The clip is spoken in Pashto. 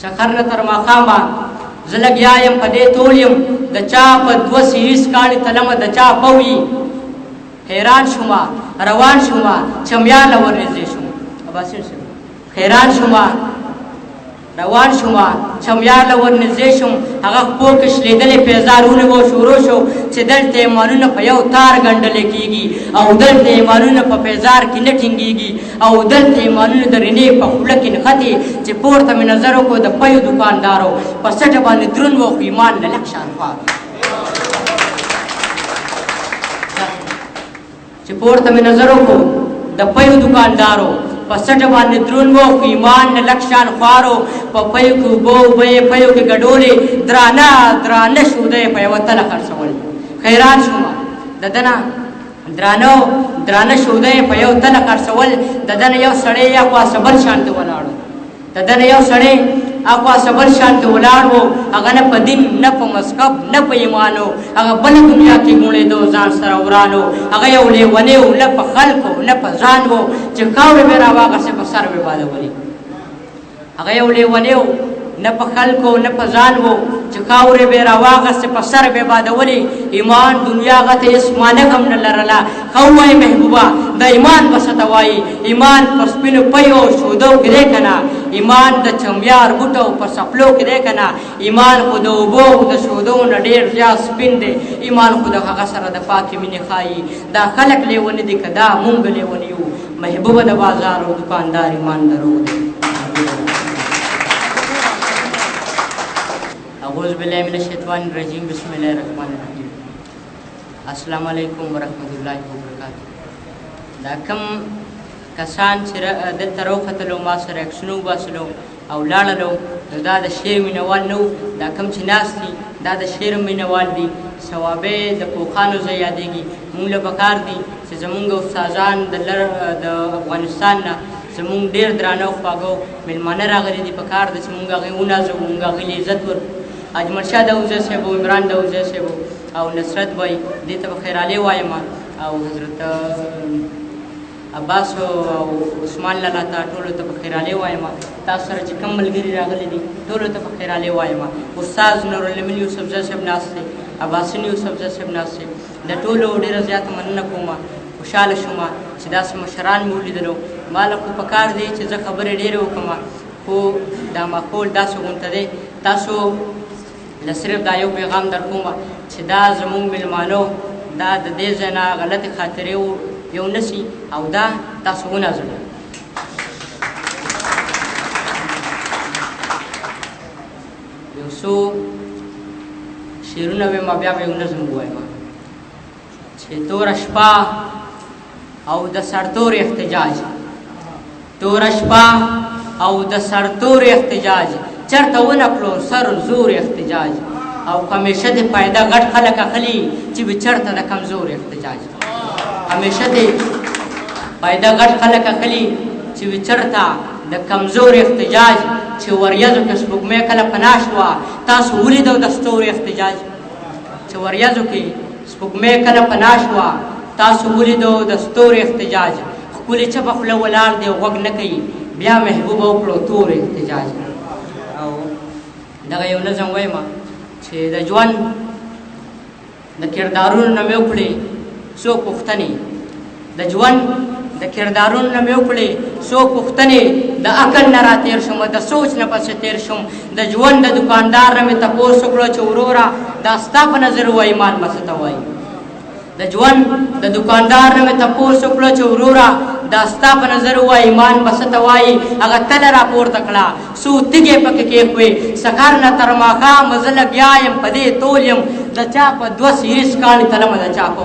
سخر نه تر ماښامه زه لګیا یم په دې تول یم د چا په 230 کاڼي تلمه د چا پوي حیران شومه روان شومه چمیاله ورنږدې شوم اباسین صاحب حیران شومه روان شومه چمیاله ورنږدې شوم هغه خپو کې شلېدلې پیزارونه و شروع شو چې دلته ایمانونه په یو تار ګنډلې کېږي او دلته ایمانونه په پیزار کې نه ټینګېږي او دلته ایمانونه د رینې په خوله کې نښتې چې پورته مې نظر وکړو د پیو دوکاندارو په سټه باندې دروند و خو ایمان له لږ شاوخوا چې پورته مې نظر وکړو د پیو دوکاندارو په سټه باندې دروند و خو ایمان نه لږ شاوخوارو په پیو کې اوبه اوبه یې پیو کې ګډولې درانه شوده یې په یوه تله خرڅول حیران شومه د ده نه درانه شوده یې په یو تله خرڅول د ده نه یو سړی اخوا صبر شانته ولاړ و د ده نه یو سړی اخوا صبر شانته ولاړ و هغه نه په دین نه په مذهب نه په ایمان و هغه بله دنیا کې ګوڼېدو ځان سره وران و هغه یو لیونی و نه په خلکو نه په ځان و چې خاورې به یې راواغسې په سر به بادولې هغه یو لیونی و نه په خلکو نه په ځان و چې خاورې به یې راواغسې په سر به یې بادولې ایمان دنیا هغه ته هېڅ مانک هم نه لرله ښه ووایې محبوبه د ایمان به څه ته وایي ایمان په سپینو پیو او شودو کې دی که نه ایمان د چمیار بوټو په څپلو کې دی که نه ایمان خو د اوبو د شودو نه ډېر زیات سپین دی ایمان خو د هغه سره د پاکې مینې ښایي دا خلک لیوني دي که دا مونږ لیوني یو محبوبه د بازار او دکاندار ایمان دروغ دی اعوذ باللہ من الشیطان الرجیم بسم اللہ الرحمن الرحیم السلام علیکم ورحمۃ اللہ وبرکاتہ دا کم کسان چې دلته راوختلو ما سره عکسونه وباسلو او لاړلو نو دا د شعر مینوال نه و دا کم چې ناست دي دا د شعر مینوال دي ثوابې د پوخانو زه یادېږي مونږ له پکار دي چې زمونږ استادان د افغانستان نه زمونږ ډېر درانه او خواږه مېلمانه راغلي دي پکار ده چې مونږ هغوی ونازوو مونږ هغوی له عزت ورکړو اجمل شاه داوزه صاحب او عمران داوزه صاحب او نصرت بھائی دې ته به خیرالې وایم او حضرت عباس او عثمان لالا ته ټولو ته به خیرالې وایم تاسو سره چې کوم ملګري راغلي دي ټولو ته به خیرالې وایم استاد نورالمن یوسفزی صاحب ناست دی عباسین یوسفزی صاحب ناست دی د ټولو ډېره زیاته مننه کوم خوشحاله شوم چې داسې مشران مې ولیدلو ما له خو پکار دی چې زه خبرې ډېرې وکړم خو دا ماحول داسې غونته دی تاسو له صرف دا یو پیغام در کوم چې دا زمونږ مېلمانو دا د دې ځای نه غلطې خاطرې یو نسي او دا تاسو ونازوئ یو څو شعرونه ویم بیا به یو نظم ووایم چې توره شپه او د سرتورې احتجاج توره شپه او د سرتورې احتجاج چرته ونه کړو سر زور احتجاج او همیشه د پیدا غټ خلک اخلي چې به چرته د کمزور احتجاج همیشه د پیدا غټ خلک اخلي چې به چرته د کمزور احتجاج چې وریځو کې سپوږمۍ کله پناه شوه تاسو ولیدو د ستوري احتجاج چې وریځو کې سپوږمۍ کله پناه شوه تاسو ولیدو د ستوري احتجاج ښکلې چپه خوله ولاړ دی غوږ نه کوي بیا محبوبه وکړو تور احتجاج او دغه یو نظم وایم چې د ژوند د کردارونو نه مې وکړې څو پوښتنې د ژوند د کردارونو نه مې وکړې څو پوښتنې د عقل نه راتېر شوم د سوچ نه پسې تېر شوم د ژوند د دوکاندار نه مې تپوس وکړو چې وروره دا ستا په نظر و ایمان به څه ته وایي د ژوند د دوکاندار نه مې تپوس وکړو چې وروره دا ستا په نظر و ایمان به څه ته وایي هغه تله راپورته کړه څو تیږې پکې کېښوې سهار نه تر ماښامه زه لګیا یم په دې تول یم د چا په 230 کاڼي تلمه د چا په